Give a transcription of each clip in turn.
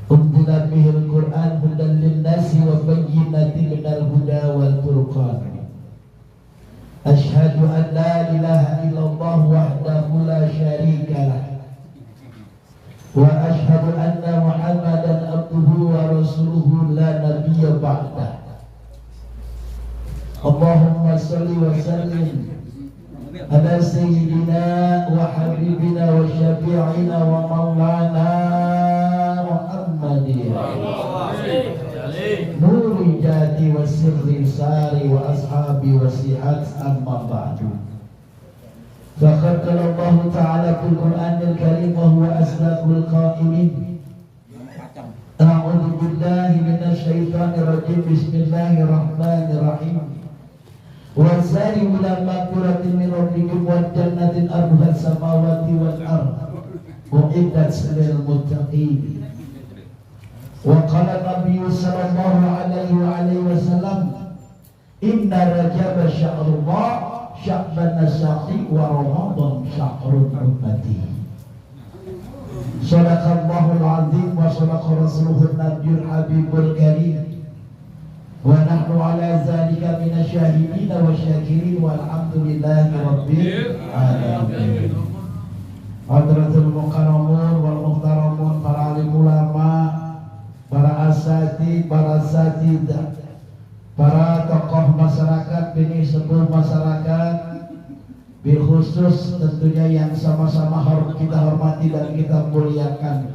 unzila bihil Qur'an hudan linnasi wa bayyinatin minal huda wal furqan. Asyhadu an la ilaha illallah wahdahu la syarika lah wa asyhadu anna Muhammadan abduhu wa rasuluhu la nabiyya ba'dah. Allahumma salli wa sallim ala sayyidina wa habibina wa syafi'ina wa maulana Muhammadin nuri jati wa sirri sari wa ashabi wa sihat amma ba'du. Faqad qala Allah ta'ala fil Qur'anil Karim wa huwa asdaqul qa'ilin. A'udzu billahi minasy syaithanir rajim. Bismillahirrahmanirrahim. Wasari'u ila maghfiratin min rabbikum wa jannatin arduha as-samawati wal ardh u'iddat lil muttaqin. Wa qala Nabi sallallahu alaihi wasallam, inna Rajab syahrullah sya'ban nasyaqi wa Ramadan syahrul ummati. Sadaqallahul azim wa sadaqa rasuluhun nabiyul habibul karim. Wa nahnu ala zalika minasyahidin wa syakirin walhamdulillahi rabbil alamin. Hadratul mukarramun wal muhtaramun, para alim ulama, para asatidz, para asatidzah, para tokoh masyarakat, bini sepuh masyarakat, bil khusus tentunya yang sama-sama harus kita hormati dan kita muliakan,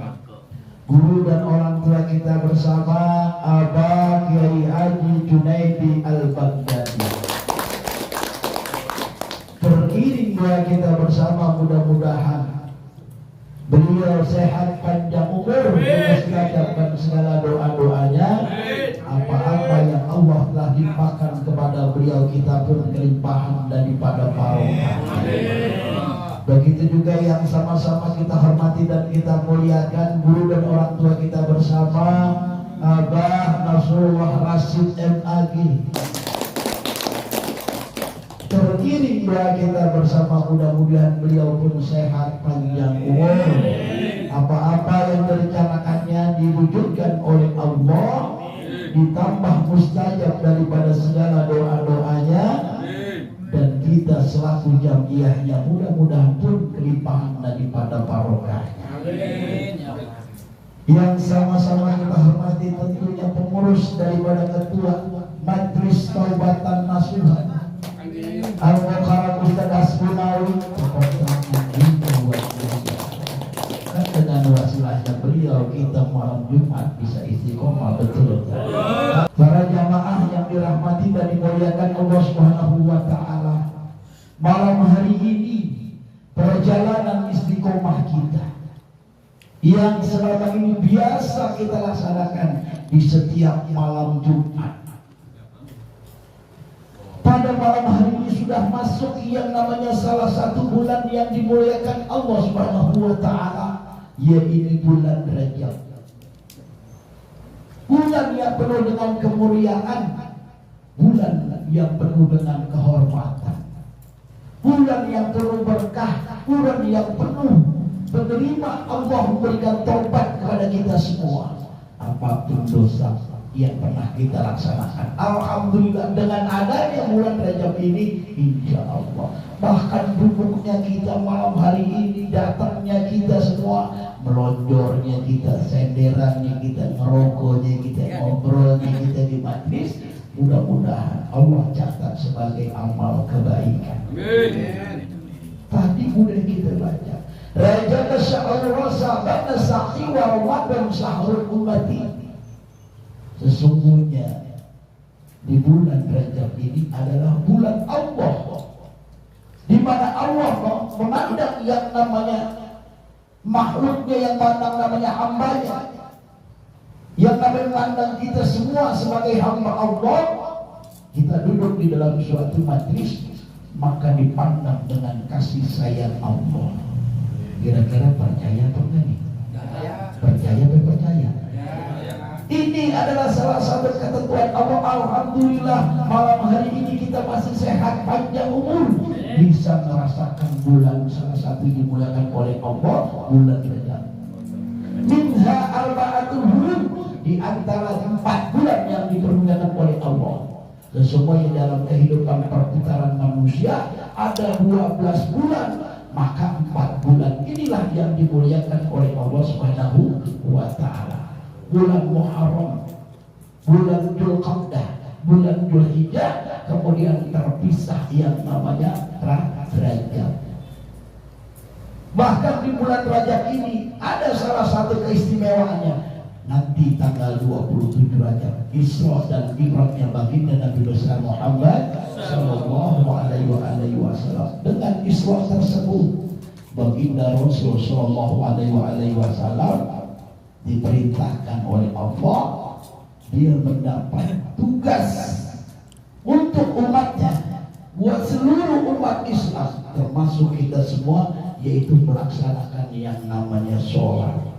guru dan orang tua kita bersama, Abah Kiai Haji Junaidi Al-Baghdadi. Beriring doa kita bersama, mudah-mudahan beliau sehat panjang umur, mustajabkan segala doa-doanya. Apa-apa yang Allah telah limpahkan kepada beliau, kita pun kelimpahan daripada barokah. Begitu juga yang sama-sama kita hormati dan kita muliakan, guru dan orang tua kita bersama, Abah Nasrullah Rasid MAG. Teriring doa kita bersama, mudah-mudahan beliau pun sehat panjang umur. Apa-apa yang direncanakannya diwujudkan oleh Allah, ditambah mustajab daripada segala doa-doanya, dan kita selaku jamiahnya mudah-mudahan pun kelimpahan daripada barokahnya. Yang sama-sama kita hormati tentunya pengurus daripada ketua Majelis Taubatan Nasuha Al-Mukarram Ustaz Asbunawi, kan dengan wasilahnya beliau kita malam Jumat bisa istiqomah betul. Para jamaah yang dirahmati dan dimuliakan Allah Subhanahu wa taala, malam hari ini perjalanan istiqomah kita yang selama ini biasa kita laksanakan di setiap malam Jumat. Pada malam hari ini sudah masuk yang namanya salah satu bulan yang dimuliakan Allah Subhanahu wa taala, yaitu bulan Rajab. Bulan yang penuh dengan kemuliaan, bulan yang penuh dengan kehormatan, bulan yang penuh berkah, bulan yang penuh menerima Allah memberikan taubat kepada kita semua. Apapun dosa yang pernah kita laksanakan, alhamdulillah dengan adanya bulan Rajab ini, insya Allah bahkan duduknya kita malam hari ini, datangnya kita semua, melonjornya kita, senderannya kita, ngerokoknya kita, ngobrolnya kita di majlis, mudah-mudahan Allah catat sebagai amal kebaikan. Tadi udah kita baca, Rajab syahrul sahabat saqi wa Ramadan syahrul ummati. Sesungguhnya di bulan Rajab ini adalah bulan Allah, di mana Allah memandang yang namanya makhluknya, yang memandang namanya hambanya, yang namanya memandang kita semua sebagai hamba Allah. Kita duduk di dalam suatu majlis, maka dipandang dengan kasih sayang Allah. Kira-kira percaya atau enggak nih? Percaya atau percaya? Ini adalah salah satu ketentuan Allah. Alhamdulillah malam hari ini kita masih sehat panjang umur, bisa merasakan bulan salah satu dimuliakan oleh Allah, bulan Rajab. Minha arba'atul di antara 4 bulan yang dipermuliakan oleh Allah. Sesungguhnya dalam kehidupan perputaran manusia ada 12 bulan, maka 4 bulan inilah yang dimuliakan oleh Allah Subhanahu wa Ta'ala. Bulan Muharram, bulan Dzulqa'dah, bulan Dzulhijjah, kemudian terpisah yang namanya Rajab. Bahkan di bulan Rajab ini ada salah satu keistimewaannya. Nanti tanggal 27 Rajab, Isra dan Mi'rajnya baginda Nabi besar Muhammad sallallahu alaihi wasallam. Dengan Isra tersebut, baginda Rasul sallallahu alaihi wasallam diperintahkan oleh Allah, dia mendapat tugas untuk umatnya, buat seluruh umat Islam termasuk kita semua, yaitu melaksanakan yang namanya sholat.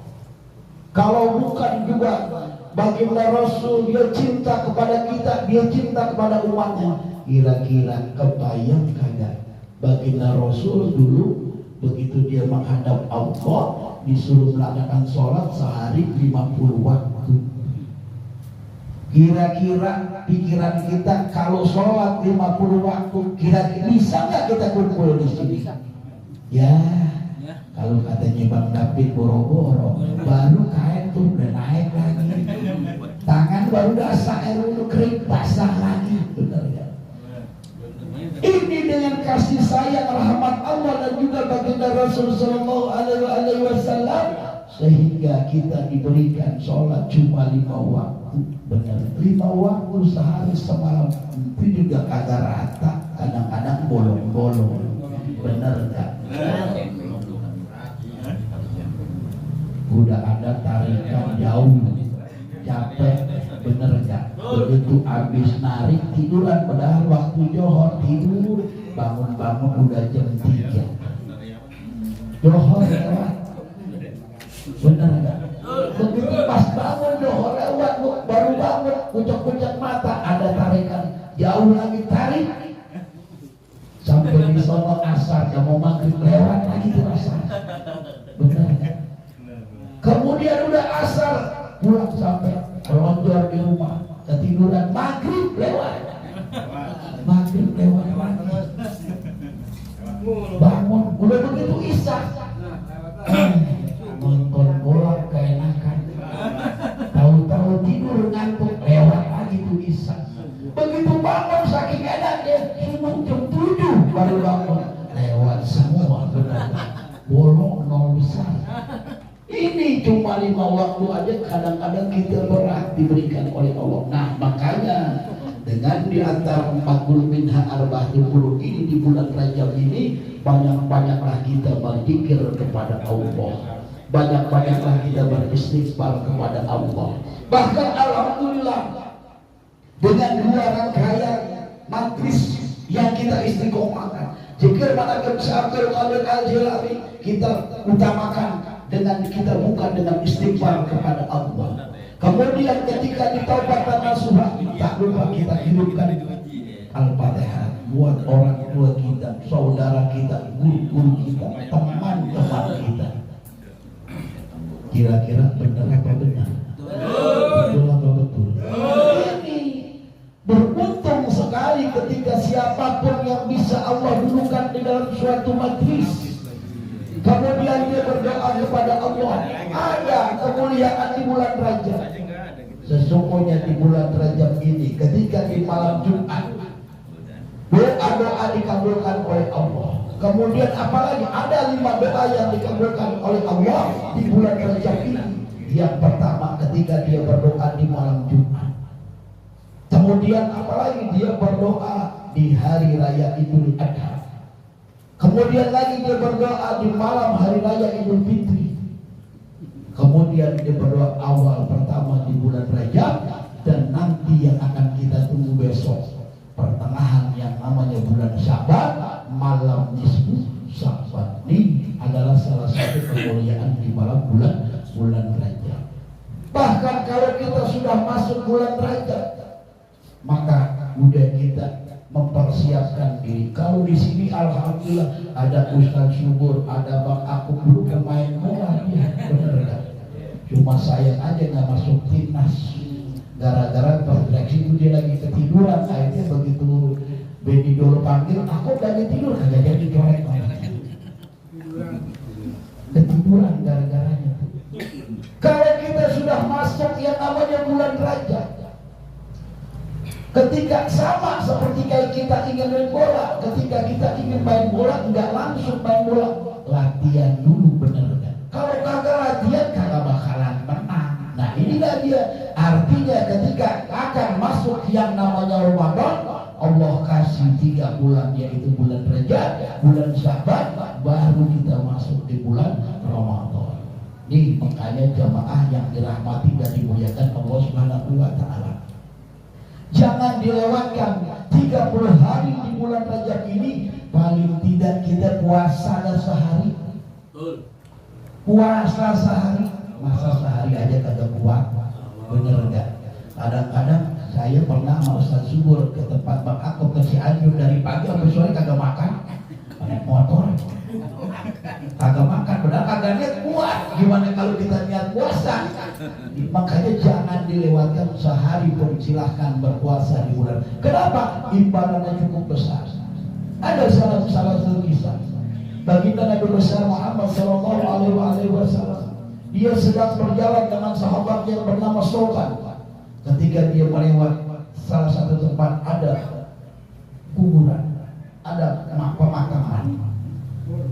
Kalau bukan juga baginda Rasul, dia cinta kepada kita, dia cinta kepada umatnya. Kira-kira kebayang kagak baginda Rasul dulu begitu dia menghadap Allah, disuruh melakukan sholat sehari 50 waktu. Kira-kira pikiran kita kalau sholat 50 waktu, kira-kira bisa nggak kita kumpul di sini? Ya, kalau katanya Bang David boro-boro, baru kain tuh udah naik lagi, tangan baru basah, air udah kering basah lagi, benar ya? Ini dengan kasih sayang rahmat Allah dan juga baginda Rasul sallallahu alaihi wasallam, sehingga kita diberikan sholat cuma 5 waktu, benar? 5 waktu sehari semalam, itu juga kagak rata, kadang-kadang bolong-bolong, benar enggak? Udah ada tarikan jauh, capek, bener gak? Begitu habis narik tiduran, padahal waktu johor tidur, bangun-bangun udah jam 3. Johor lewat, bener gak? Begitu pas bangun johor lewat, baru bangun, kucek-kucek mata, ada tarikan jauh lagi, tarik sampai di sono asar, mau maghrib lewat lagi tuh asar, bener gak? Kemudian udah asar, pulang sampai melonjor di rumah, ketiduran, maghrib lewat lagi, bangun, udah begitu isya, nonton bola keenakan, tahu-tahu tidur ngantuk, lewat lagi tuh isya. Begitu bangun saking enaknya, jam 7 baru bangun, lewat semua, benar, bolong nol besar. Ini cuma 5 waktu aja, kadang-kadang kita berat diberikan oleh Allah. Nah, makanya dengan di antara 40 minha arba'atul qulub ini di bulan Rajab ini, banyak-banyaklah kita berzikir kepada Allah, banyak-banyaklah kita beristighfar kepada Allah. Bahkan alhamdulillah dengan 2 rangkaian majlis yang kita istiqomahkan, zikir manaqib Abdul Qadir Al-Jilani kita utamakan dengan kita buka dengan istighfar kepada Allah. Kemudian ketika di taubatan nasuha, tak lupa kita hidupkan Al-Fatihah buat orang tua kita, saudara kita, guru-guru kita, teman-teman kita. Kira-kira benar apa benar? Betul apa betul? Ini beruntung sekali ketika siapapun yang bisa Allah dudukkan di dalam suatu majlis, kemudian dia berdoa kepada Allah. Ada kemuliaan di bulan Rajab. Sesungguhnya di bulan Rajab ini, ketika di malam Jumat, doa-doa dikabulkan oleh Allah. Kemudian apalagi ada 5 doa yang dikabulkan oleh Allah di bulan Rajab ini. Yang pertama ketika dia berdoa di malam Jumat. Kemudian apalagi dia berdoa di hari raya Idul Adha. Kemudian lagi dia berdoa di malam hari raya Idul Fitri. Kemudian dia berdoa awal pertama di bulan Rajab, dan nanti yang akan kita tunggu besok pertengahan yang namanya bulan Syaban, malam nisfu Syaban. Ini adalah salah satu kemuliaan di malam bulan Rajab. Bahkan kalau kita sudah masuk bulan Rajab, maka udah kita mempersiapkan diri. Kalau di sini alhamdulillah ada Ustaz Subur, ada Bang Aku dulu pemain bola, ya benar kan? Cuma sayang aja nggak masuk timnas. Gara-gara pas seleksi itu dia lagi ketiduran. Akhirnya begitu Benny Dolo panggil, aku lagi tidur, kagak jadi corek. Ketiduran gara-garanya. Kalau kita sudah masuk yang namanya bulan Rajab, ketika sama seperti kayak kita ingin main bola, ketika kita ingin main bola nggak langsung main bola, latihan dulu, bener kan? Kalau kagak latihan kagak bakalan menang. Nah inilah dia artinya ketika akan masuk yang namanya Ramadan, Allah kasih 3 bulan, yaitu bulan Rajab, bulan Sya'ban, baru kita masuk di bulan Ramadan. Ini makanya jamaah yang dirahmati dan dimuliakan Allah Subhanahu wa Ta'ala, jangan dilewatkan 30 hari di bulan Rajab ini. Paling tidak kita puasa sehari. Puasa sehari. Masa sehari aja kagak kuat? Bener enggak? Kadang-kadang saya pernah mau Ustaz Subur ke tempat Bang Ako ke Cianjur, dari pagi sampai sore kagak makan, naik motor, kagak makan, padahal kagak niat kuat. Gimana kalau kita niat puasa? Makanya jangan dilewatkan sehari pun, silahkan berpuasa di bulan. Kenapa? Imbalannya cukup besar. Ada salah satu kisah baginda Nabi besar Muhammad Sallallahu Alaihi Wasallam. Dia sedang berjalan dengan sahabat yang bernama Soban. Ketika dia melewat salah satu tempat ada kuburan, ada pemakaman.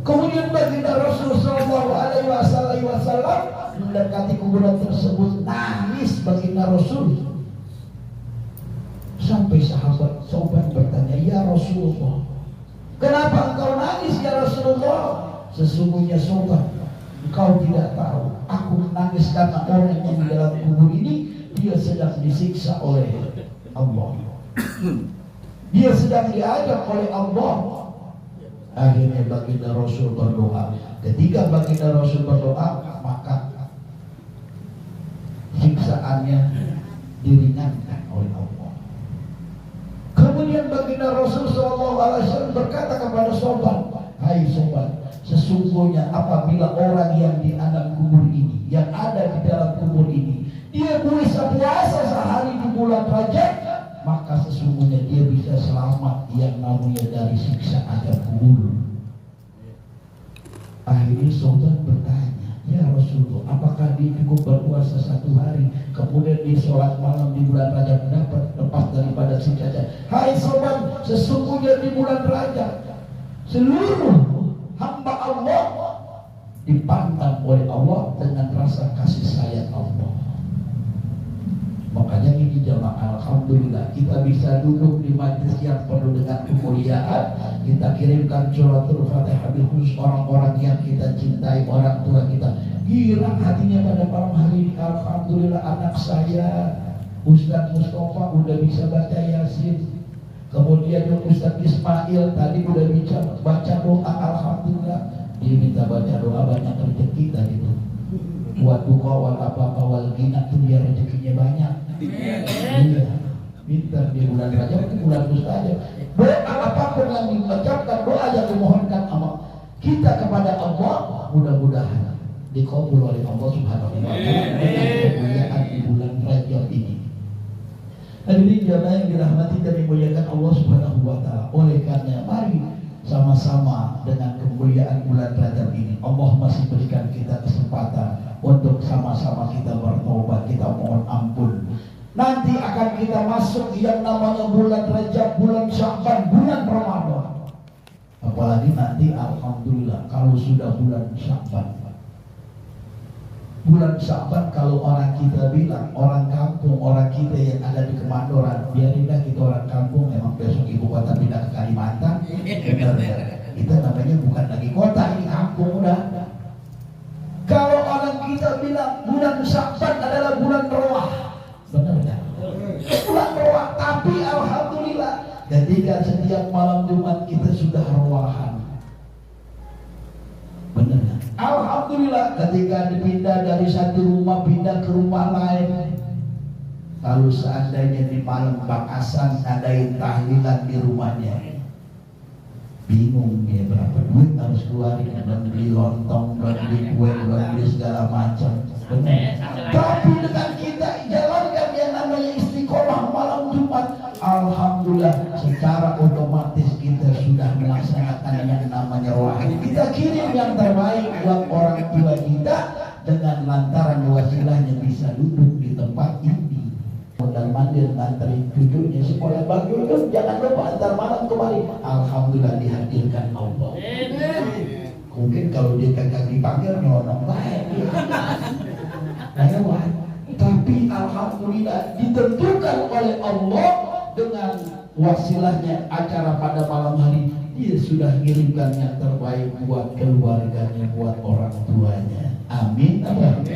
Kemudian baginda Rasulullah Sallallahu Alaihi Wasallam mendekati kuburan tersebut, nangis baginda Rasul. Sampai sahabat Soban bertanya, ya Rasulullah, kenapa engkau nangis ya Rasulullah? Sesungguhnya Soban, engkau tidak tahu, aku menangis karena orang yang di dalam kubur ini dia sedang disiksa oleh Allah. Dia sedang diajak oleh Allah. Akhirnya baginda Rasul berdoa. Ketika baginda Rasul berdoa, maka siksaannya diringankan oleh Allah. Kemudian baginda Rasul SAW berkata kepada Soban, hai Soban, sesungguhnya apabila orang yang di alam kubur ini, yang ada di dalam kubur ini, dia bisa puasa sehari di bulan Rajab, maka sesungguhnya dia bisa selamat yang namanya dari siksa azab kubur. Akhirnya Soban bertanya, ya Rasulullah, apakah dia cukup berpuasa 1 hari, kemudian dia sholat malam di bulan Rajab dapat lepas daripada siksa azab? Hai Soban, sesungguhnya di bulan Rajab seluruh hamba Allah dipandang oleh Allah dengan rasa kasih sayang Allah. Makanya ini jamaah, alhamdulillah kita bisa duduk di majlis yang penuh dengan kemuliaan. Kita kirimkan suratul Fatihah khusus orang-orang yang kita cintai, orang tua kita. Girang hatinya pada malam hari ini. Alhamdulillah anak saya Ustaz Mustafa udah bisa baca Yasin. Kemudian Ustaz Ismail tadi udah bisa baca doa. Alhamdulillah, dia minta baca doa banyak rezeki tadi tuh. Buat buka wal apa wal gina tuh biar rezekinya banyak. Iya, minta di bulan Rajab itu bulan mustajab. Doa apapun yang diucapkan, doa yang dimohonkan sama kita kepada Allah, mudah-mudahan dikabul oleh Allah Subhanahu wa Ta'ala dengan kemuliaan di bulan Rajab ini. Hadirin jamaah yang dirahmati dan dimuliakan Allah Subhanahu wa Ta'ala. Oleh karena mari sama-sama dengan kemuliaan bulan Rajab ini, Allah masih berikan kita kesempatan untuk sama-sama kita bertobat, kita mohon ampun. Nanti akan kita masuk yang namanya bulan Rajab, bulan Sya'ban, bulan Ramadan. Apalagi nanti alhamdulillah kalau sudah bulan Sya'ban. Bulan Sya'ban kalau orang kita bilang, orang kampung, orang kita yang ada di Kemandoran, biarinlah kita orang kampung, memang besok ibu kota pindah ke Kalimantan. Benar ya? Kita namanya bukan lagi kota, ini kampung udah. Kalau orang kita bilang bulan Sya'ban adalah bulan roh, benar ya? Bulan roh, tapi alhamdulillah ketika setiap malam Jumat kita sudah rohan. Benar ya? Alhamdulillah ketika dipindah dari satu rumah pindah ke rumah lain. Kalau seandainya di malam Bang Hasan adain tahlilan di rumahnya, bingung dia berapa duit harus keluarin, dan beli lontong, dan beli kue, dan beli segala macam. Tapi dengan kita jalankan yang namanya istiqomah malam Jumat, alhamdulillah secara otomatis kita sudah melaksanakan yang namanya rohani. Kita kirim yang terbaik buat orang tua kita dengan lantaran wasilahnya bisa duduk di tempat ini. Modal mandir nganterin cucunya sekolah bagus, jangan lupa antar malam kembali. Alhamdulillah dihadirkan Allah. Mungkin kalau dia kagak dipanggil nyolong baik. Lewat. Tapi alhamdulillah ditentukan oleh Allah dengan wasilahnya acara pada malam hari. Dia sudah ngirimkan yang terbaik buat keluarganya, buat orang tuanya. Amin. Amin.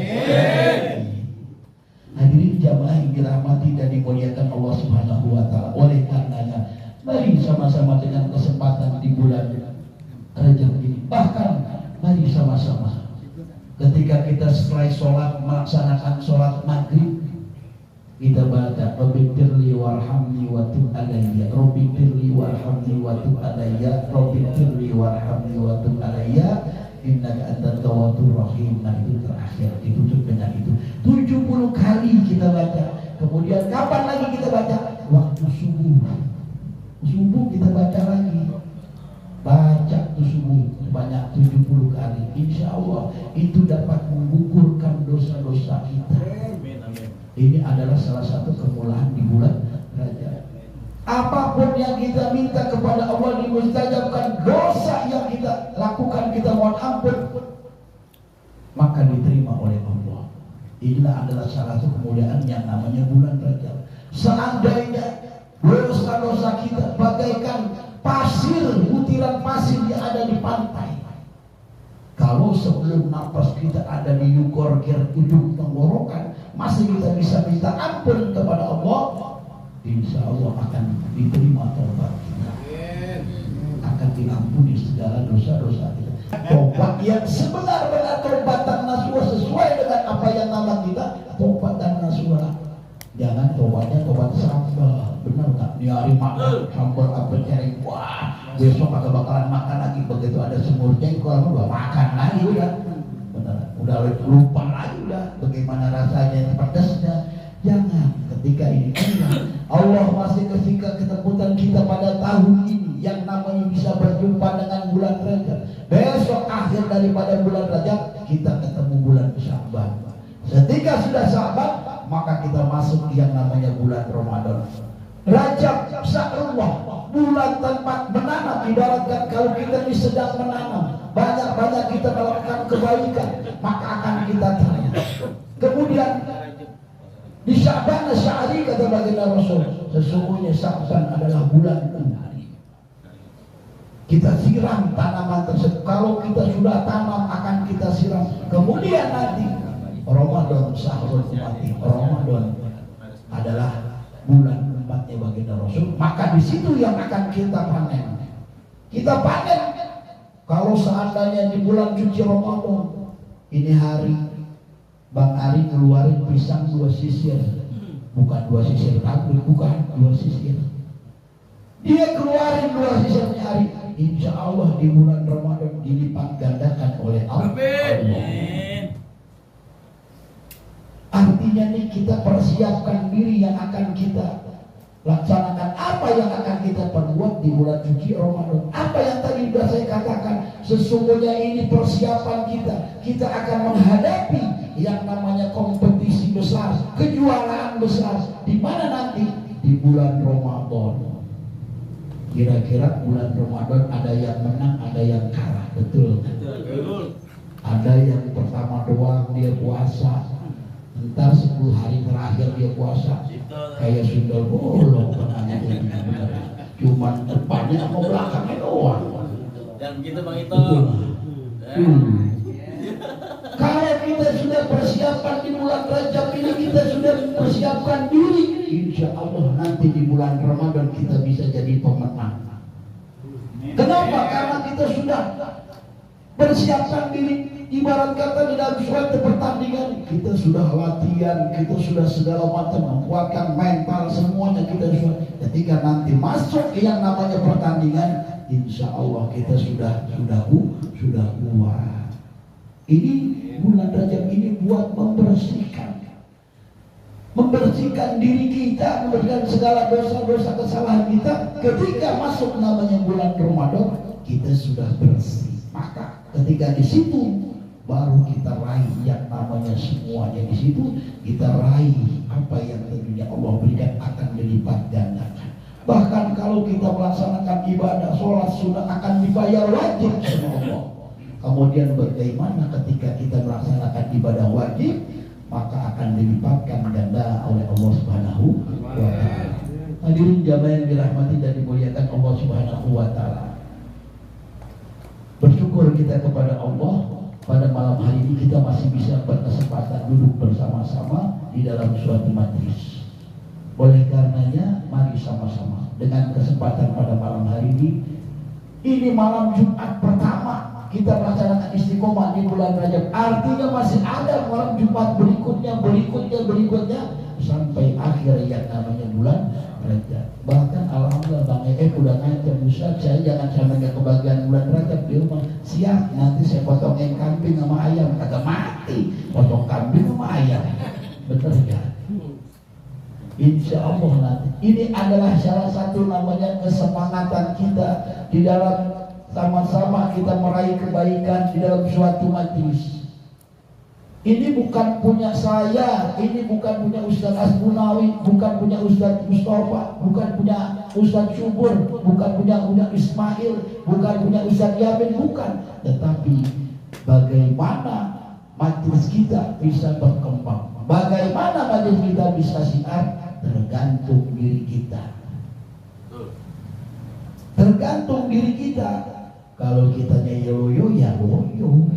Hadirin jamaah yang dirahmati dan dimuliakan Allah Subhanahu wa taala. Oleh karenanya, mari sama-sama dengan kesempatan di bulan Rajab ini. Bahkan mari sama-sama ketika kita setelah sholat melaksanakan sholat maghrib, kita baca Rabbi firli warhamni wa tub alayya, Rabbi firli warhamni wa tub alayya, Rabbi firli warhamni wa tub alayya, innaka antat tawwabur rahim. Nah itu terakhir ditutup dengan itu 70 kali kita baca. Kemudian kapan lagi kita baca? Waktu subuh kita baca lagi. Baca tuh subuh sebanyak 70 kali. Insya Allah itu dapat menggugurkan dosa-dosa kita. Ini adalah salah satu kemuliaan di bulan Rajab. Apapun yang kita minta kepada Allah dimustajabkan. Dosa yang kita lakukan kita mohon ampun, maka diterima oleh Allah. Inilah adalah salah satu kemuliaan yang namanya bulan Rajab. Seandainya dosa-dosa kita bagaikan pasir, butiran pasir yang ada di pantai. Kalau sebelum nafas kita ada di yugorgir ujung tenggorokan, masih kita bisa minta ampun kepada Allah, insya Allah akan diterima taubat kita, akan diampuni segala dosa-dosa kita. Taubat yang sebenar-benar taubatan nasuha sesuai dengan apa yang nama kita taubatan nasuha. Jangan taubatnya taubat sambal, benar nggak? Di hari makan sambal apa cering, wah besok agak bakalan makan lagi. Begitu ada semur jengkol, udah makan lagi udah, benar? Udah lupa lagi udah bagaimana rasanya pedasnya. Jangan. Ketika ini Allah masih kasih ketemputan kita pada tahun ini yang namanya bisa berjumpa dengan bulan Rajab. Besok akhir daripada bulan Rajab kita ketemu bulan Sya'ban. Ketika sudah Sya'ban maka kita masuk yang namanya bulan Ramadan. Rajab Sa'rullah, bulan tempat menanam. Ibaratkan kalau kita ini sedang menanam, banyak-banyak kita melakukan kebaikan, maka akan kita tanya. Kemudian di Sya'ban syahri kata baginda Rasul, sesungguhnya Sya'ban adalah bulan hari. Kita siram tanaman tersebut. Kalau kita sudah tanam akan kita siram. Kemudian nanti Ramadan syahrul umati. Ramadan adalah bulan tempatnya baginda Rasul. Maka di situ yang akan kita panen. Kita panen. Kalau seandainya di bulan suci Ramadan, ini hari Bang Ari keluarin pisang 2 sisir, bukan 2 sisir rambut, bukan 2 sisir. Dia keluarin 2 sisirnya hari. Insya Allah di bulan Ramadan dilipat gandakan oleh Allah. Artinya nih kita persiapkan diri yang akan kita laksanakan, apa yang akan kita perbuat di bulan suci Ramadan. Apa yang tadi sudah saya katakan, sesungguhnya ini persiapan kita. Kita akan menghadapi yang namanya kompetisi besar, kejuaraan besar. Di mana nanti? Di bulan Ramadan. Kira-kira bulan Ramadan ada yang menang, ada yang kalah, betul? Betul. Ada yang pertama doang dia puasa, entar 10 hari terakhir dia puasa, kayak sundal bolong penanya ini. Cuman depannya sama belakangnya doang. Dan begitu Bang Ito. Kalau kita sudah persiapan di bulan Rajab ini, kita sudah persiapkan diri, insya Allah nanti di bulan Ramadan kita bisa jadi pemenang. Kenapa? Karena kita sudah persiapkan diri. Ibarat kata di dalam suatu pertandingan, kita sudah latihan, kita sudah segala macam menguatkan mental, semuanya kita sudah. Ketika nanti masuk yang namanya pertandingan, insya Allah kita sudah kuat. Ini Bulan Rajab ini buat membersihkan diri kita, membersihkan segala dosa-dosa kesalahan kita. Ketika masuk namanya bulan Ramadan, kita sudah bersih. Maka ketika di situ baru kita raih yang namanya semuanya. Di situ kita raih apa yang tentunya Allah berikan akan dilipat gandakan. Bahkan kalau kita melaksanakan ibadah, sholat sunnah akan dibayar wajib sama Allah. Kemudian bagaimana ketika kita melaksanakan ibadah wajib, maka akan dilipatkan ganda oleh Allah Subhanahu wa taala. Hadirin jamaah yang dirahmati dan dimuliakan Allah Subhanahu wa taala. Bersyukur kita kepada Allah, pada malam hari ini kita masih bisa berkesempatan duduk bersama-sama di dalam suatu majelis. Oleh karenanya mari sama-sama dengan kesempatan pada malam hari ini malam Jumat pertama kita melaksanakan istiqomah di bulan Rajab. Artinya masih ada malam Jumat berikutnya sampai akhir yang namanya bulan Rajab. Bahkan alhamdulillah Bang udah ngancam, Ustaz saya jangan sampai nggak kebagian bulan Rajab di rumah. Siap, nanti saya potong kambing sama ayam. Kagak mati, potong kambing sama ayam. Betul ya? Insya Allah nanti. Ini adalah salah satu namanya kesemangatan kita di dalam sama-sama kita meraih kebaikan di dalam suatu majelis. Ini bukan punya saya, ini bukan punya Ustaz Asbunawi, bukan punya Ustaz Mustafa, bukan punya Ustaz Subur, bukan punya Ismail, bukan punya Ustaz Yamin, bukan. Tetapi bagaimana majelis kita bisa berkembang, bagaimana majelis kita bisa siar, tergantung diri kita. Tergantung diri kita. Kalau kitanya yoyo ya loyo.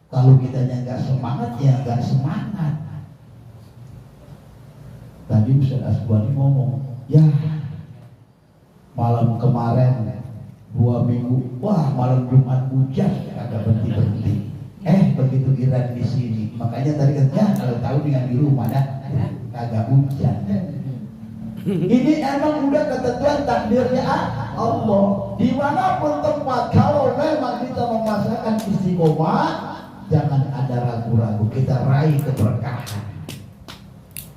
Kalau kitanya nggak semangat ya nggak semangat. Tadi Ustaz Asbuani ngomong, ya malam kemarin 2 minggu, wah malam Jumat hujan kagak berhenti. Begitu kira di sini, makanya tadi kan kalau tahu dengan di rumah dah kagak hujan. Ini emang udah ketentuan takdirnya Allah. Dimanapun tempat, kalau memang kita memasakkan istiqomah, jangan ada ragu-ragu, kita raih keberkahan.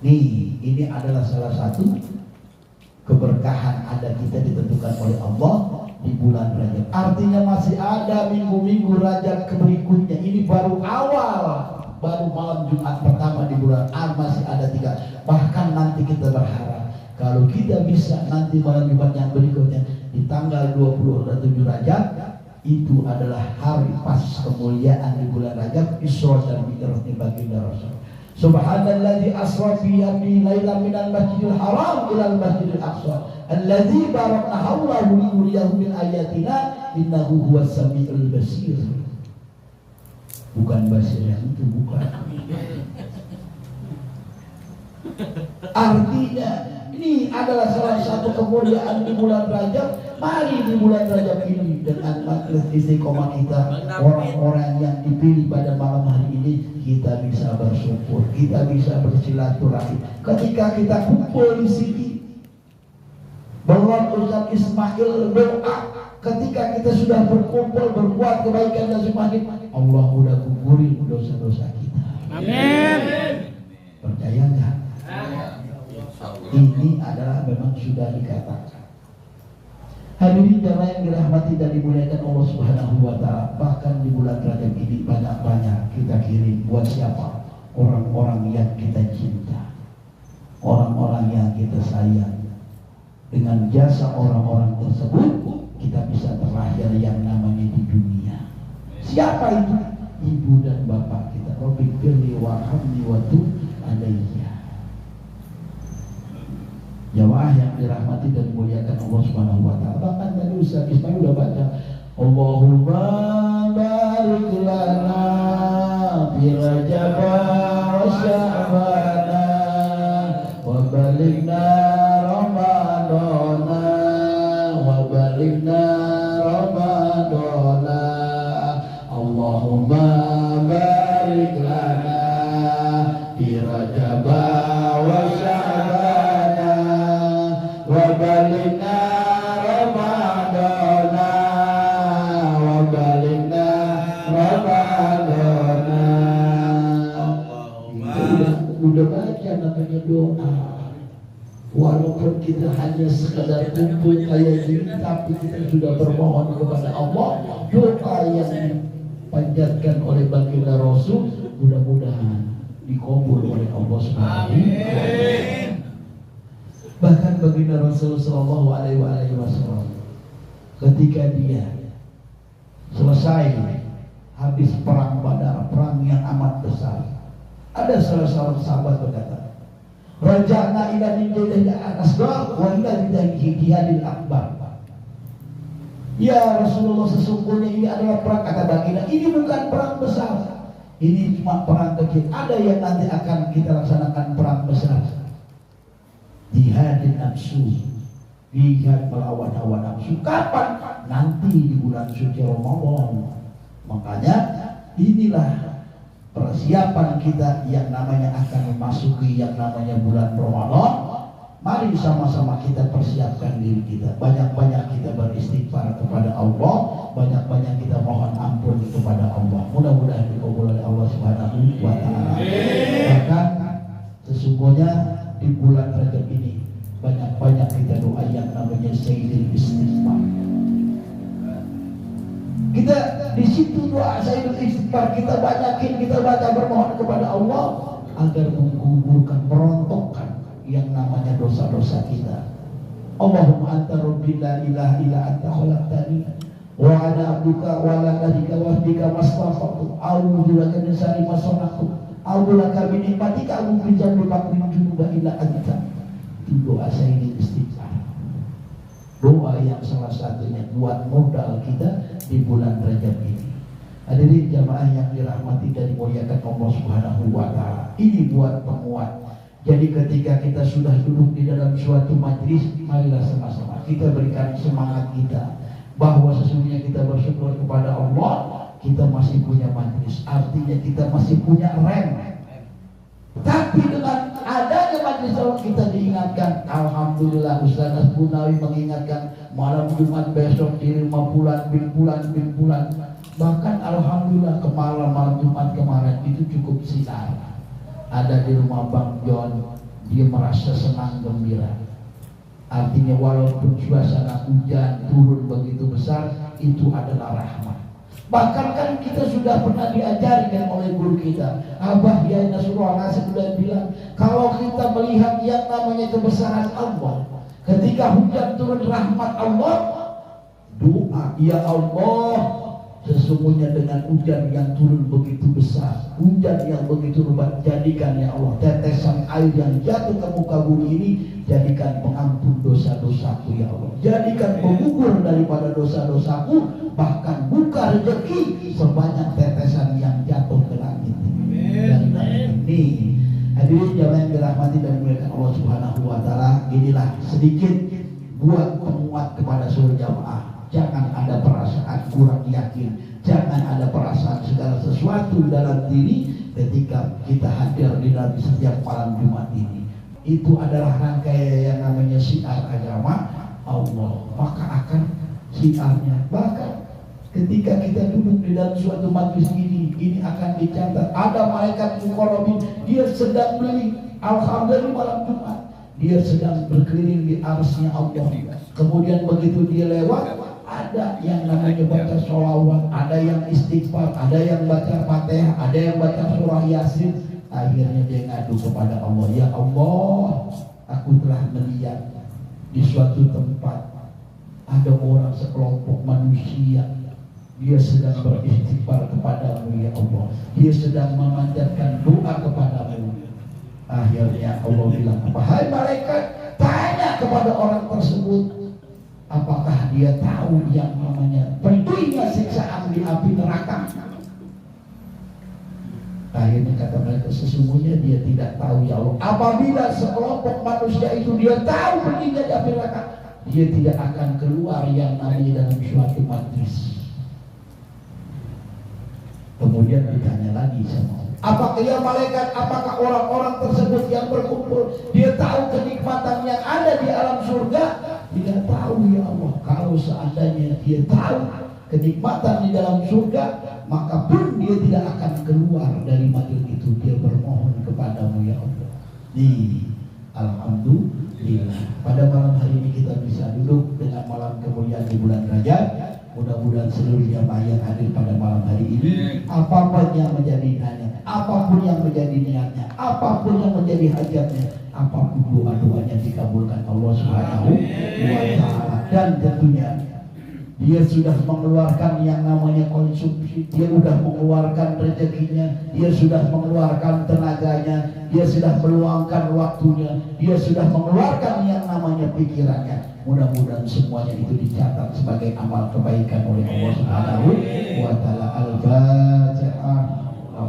Nih, ini adalah salah satu keberkahan ada kita ditentukan oleh Allah di bulan Rajab. Artinya masih ada minggu-minggu Rajab berikutnya. Ini baru awal, baru malam Jumat pertama di bulan masih ada 3. Bahkan nanti kita berharap kalau kita bisa nanti malam Jumat yang berikutnya di tanggal 27 Rajab, itu adalah hari pas kemuliaan di bulan Rajab, Isra dan Mi'rajnya baginda Rasul. Subhanalladzi asra bi yawmi lailan minal masjidil haram ilal masjidil aqsa alladzi barakna hawlahu linuriyahu min ayatina innahu huwas samiul basir. Bukan basir yang itu, bukan. Artinya ini adalah salah satu kemuliaan di bulan Rajab. Mari di bulan Rajab ini dengan majelis istiqomah kita, orang-orang yang dipilih pada malam hari ini, kita bisa bersyukur, kita bisa bersilaturahmi. Ketika kita kumpul di sini, bahwa Ustaz Ismail doa, ketika kita sudah berkumpul berbuat kebaikan dan semakin, Allah udah kuburin dosa-dosa kita. Amin. Percaya nggak? Ini adalah memang sudah dikatakan. Hadirin jamaah yang dirahmati dan dimuliakan Allah Subhanahu wa taala. Bahkan di bulan Rajab ini banyak-banyak kita kirim buat siapa? Orang-orang yang kita cinta, orang-orang yang kita sayang. Dengan jasa orang-orang tersebut kita bisa terlahir yang namanya di dunia. Siapa itu? Ibu dan bapak kita. Rabbi firli warhamni wa tub alayya. Jamaah yang dirahmati dan dimuliakan Allah Subhanahu wa taala. Bahkan tadi Ustaz Ismail udah baca, Allahumma barik lana fi Rajab wa Sya'bana wa balighna Ramadana wa balighna Ramadana. Allahumma barik lana fi Rajab wa Sya'bana wa balighna Ramadana wa balighna Ramadana. lagi yang namanya doa. Walaupun kita hanya sekadar kumpul kayak gini, tapi kita sudah bermohon kepada Allah. Doa yang dipanjatkan oleh baginda Rasul mudah-mudahan dikabul oleh Allah Subhanahu wa taala. Bahkan baginda Rasul sallallahu alaihi wasallam ketika dia selesai habis perang Badar, perang yang amat besar, ada salah seorang sahabat berkata, "Raja'na ila dinil al-asghar wa ila jihadil akbar." Ya Rasulullah, sesungguhnya ini adalah perang, kata baginda, ini bukan perang besar, ini cuma perang kecil. Ada yang nanti akan kita laksanakan perang besar, jihadin nafsu, jihad melawan hawa nafsu. Kapan? Nanti di bulan suci Ramadan. Makanya inilah persiapan kita yang namanya akan memasuki yang namanya bulan Ramadan. Mari sama-sama kita persiapkan diri kita. Banyak-banyak kita beristighfar kepada Allah, banyak-banyak kita mohon ampun kepada Allah. Mudah-mudahan dikabul oleh Allah Subhanahu wa taala. Bahkan sesungguhnya di bulan Rajab ini banyak-banyak kita doa yang namanya Sayyidul Istighfar. Kita di situ doa Sayyidul Istighfar kita banyakin, kita baca bermohon kepada Allah agar menguburkan, merontokkan yang namanya dosa-dosa kita. Allahumma anta rabbi la ilaha illa anta khalaqtani wa ana abduka wa la kadika wa bika mastafatu a'udzu bika min syarri ma sana'tu a'udzu laka min nikmatika a'udzu bi jambi bakrin junuba illa anta. Itu doa Sayyidul Istighfar. Doa yang salah satunya buat modal kita di bulan Rajab ini. Hadirin jamaah yang dirahmati dan dimuliakan Allah Subhanahu wa taala. Ini buat penguat. Jadi ketika kita sudah duduk di dalam suatu majlis, marilah sama-sama kita berikan semangat kita bahwa sesungguhnya kita bersyukur kepada Allah, kita masih punya majlis. Artinya kita masih punya rem. Tapi dengan adanya majlis Allah kita diingatkan. Alhamdulillah Ustaz Asbunawi mengingatkan malam Jumat besok di rumah bulan. Bahkan alhamdulillah malam Jumat kemarin itu cukup sinar. Ada di rumah Bang John, dia merasa senang gembira. Artinya walaupun suasana hujan turun begitu besar, itu adalah rahmat. Bahkan kan kita sudah pernah diajarkan oleh guru kita, Abah Yai Nasrullah sudah bilang, kalau kita melihat yang namanya kebesaran Allah, ketika hujan turun rahmat Allah, doa, ya Allah, sesungguhnya dengan hujan yang turun begitu besar, hujan yang begitu lebat, jadikan ya Allah tetesan air yang jatuh ke muka bumi ini, jadikan pengampun dosa-dosaku ya Allah, jadikan pengukur daripada dosa-dosaku, bahkan buka rezeki sebanyak tetesan yang jatuh ke langit. Dan ini hadirin jamaah yang dirahmati dan dimuliakan Allah Subhanahu wa taala, inilah sedikit buat penguat kepada seluruh jamaah. Jangan ada perasaan kurang yakin, jangan ada perasaan segala sesuatu dalam diri ketika kita hadir di dalam setiap malam Jumat ini. Itu adalah rangkaian yang namanya syiar agama Allah. Maka akan syiarnya, bahkan ketika kita duduk di dalam suatu majlis ini akan dicatat. Ada malaikat muqarrabin, dia sedang beli, alhamdulillah malam Jumat, dia sedang berkeliling di arsy-Nya Allah. Kemudian begitu dia lewat, ada yang namanya baca sholawat, ada yang istighfar, ada yang baca Fatihah, ada yang baca surah Yasin. Akhirnya dia ngadu kepada Allah, ya Allah, aku telah melihat di suatu tempat ada orang sekelompok manusia, dia sedang beristighfar kepadamu ya Allah, dia sedang memanjatkan doa kepadamu. Akhirnya Allah bilang, wahai malaikat, tanya kepada orang tersebut, apakah dia tahu yang namanya pedihnya siksaan di api neraka? Akhirnya kata mereka, sesungguhnya dia tidak tahu ya Allah. Apabila sekelompok manusia itu dia tahu pedihnya di api neraka, dia tidak akan keluar yang namanya dalam suatu majlis. Kemudian ditanya lagi sama Allah, apakah ya malaikat, apakah orang-orang tersebut yang berkumpul dia tahu kenikmatan yang ada di alam surga? Tidak tahu ya Allah. Kalau seandainya dia tahu kenikmatan di dalam surga, maka pun dia tidak akan keluar dari majlis itu. Dia bermohon kepadamu ya Allah, Nih, alhamdulillah. Pada malam hari ini kita bisa duduk dengan malam kemuliaan di bulan Rajab. Mudah-mudahan seluruh jamaah yang hadir pada malam hari ini, apapun yang menjadi niatnya, apapun yang menjadi niatnya, apapun yang menjadi hajatnya, apapun doa-doanya dikabulkan Allah Subhanahu wa Ta'ala. Dan tentunya dia sudah mengeluarkan yang namanya konsumsi, dia sudah mengeluarkan rezekinya, dia sudah mengeluarkan tenaganya, dia sudah meluangkan waktunya, dia sudah mengeluarkan yang namanya pikirannya. Mudah-mudahan semuanya itu dicatat sebagai amal kebaikan oleh Allah Subhanahu wa Ta'ala. Al-Fatihah.